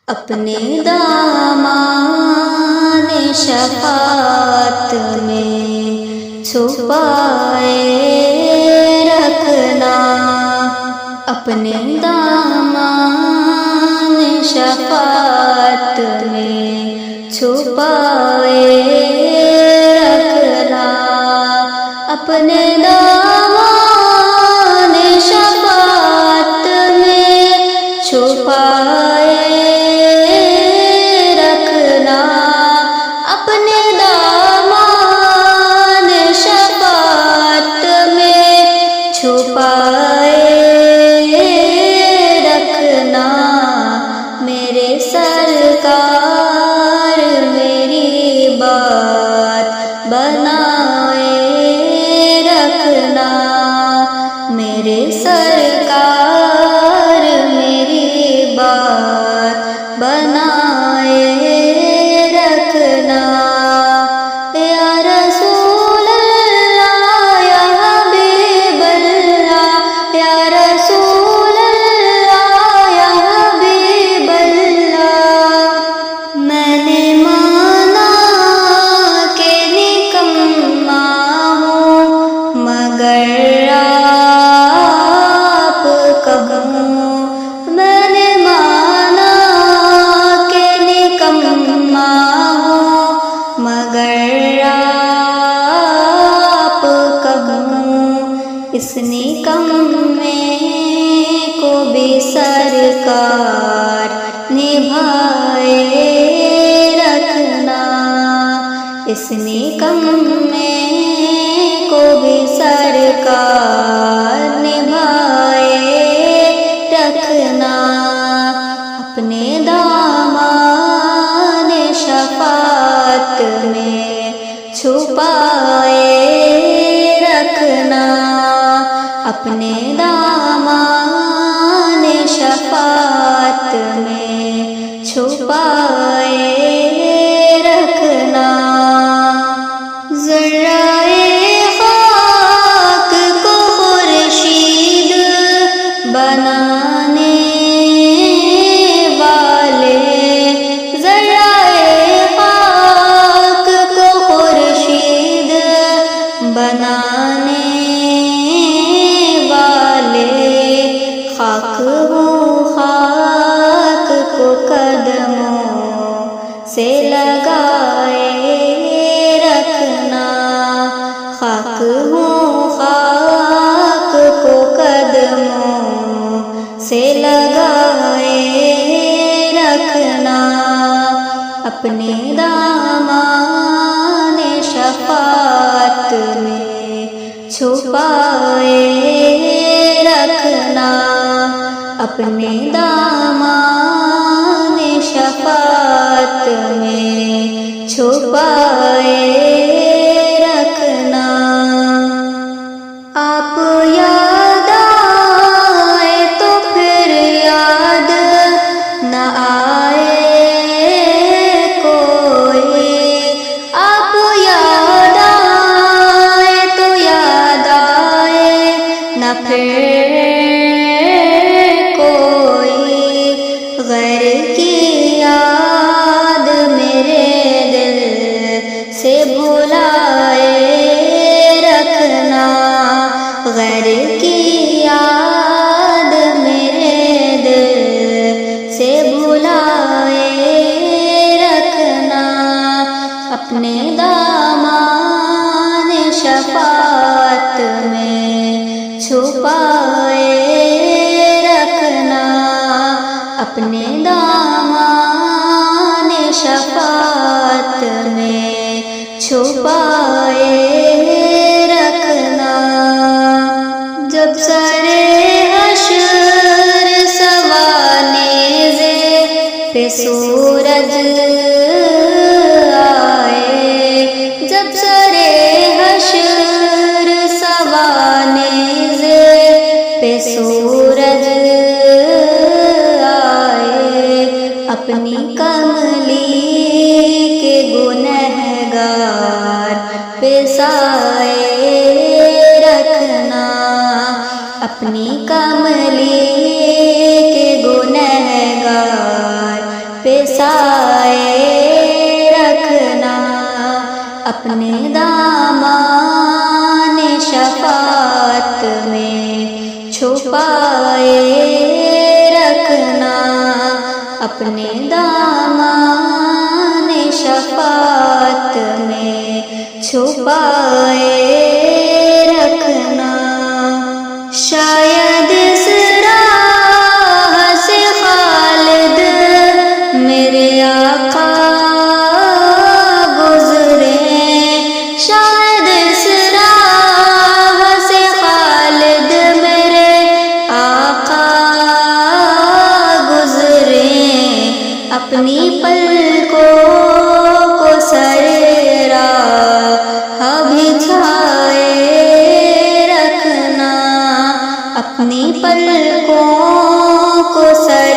اپنے دامان شفاعت میں چھپائے رکھنا، اپنے دامان شفاعت میں چھپائے رکھنا، اپنے دامان شفاعت میں چھپائے رکھنا، اپنے دامان شفاعت میں چھپائے رکھنا، میرے سرکار میری بات بنائے رکھنا، میرے سرکار میری بات بنائے رکھنا، یا رسول اللہ یا حبیب اللہ، یا رسول اللہ یا حبیب اللہ، میں نے مانا کہ نکما ہوں مگر آپ کہوں، میں نے مانا کہ نکما ہوں مگر آپ کہوں، اس نکمے کو بھی سرکار نبھائے رکھنا، اس نکمے کو بھی سرکار نبھائے رکھنا، اپنے دامان شفاعت میں چھپائے رکھنا، اپنے دامان شفاعت میں چھپائے رکھنا، ذرائے خاک کو خورشید بنانے والے، ذرائے خاک کو خورشید بنانے والے، خاک ہوں خاک کو قدموں سے لگائے رکھنا، خاک ہوں خاک کو قدموں سے لگائے رکھنا، اپنے دامان شفاعت میں چھپائے رکھنا، اپنے دامان شفاعت میں چھپائے رکھنا، آپ یاد آئے تو پھر یاد نہ آئے کوئی، آپ یاد آئے تو یاد آئے نہ پھر کوئی، غیر کی یاد میرے دل سے بھلائے رکھنا، غیر کی یاد میرے دل سے بھلائے رکھنا، اپنے دامان شفاعت میں چھپائے رکھنا، اپنے دامان شفاعت میں چھپائے رکھنا، جب سرے حشر سوانیزے پہ سورج آئے، جب سرے حشر سوانیزے پہ سورج آئے، اپنی کملی کے گنہگار پہ سائے رکھنا، اپنی کملی کے گنہگار پہ سائے رکھنا، اپنے دامان شفاعت میں چھپائے رکھنا، اپنے دامان شفاعت میں چھپائے رکھنا۔ شاید اس راہ سے خالد میرے آقا گزرے، شاید اس راہ سے خالد میرے آقا گزرے، اپنی پلکوں کو سر راہ بچھائے رکھنا، اپنی پلکوں کو سر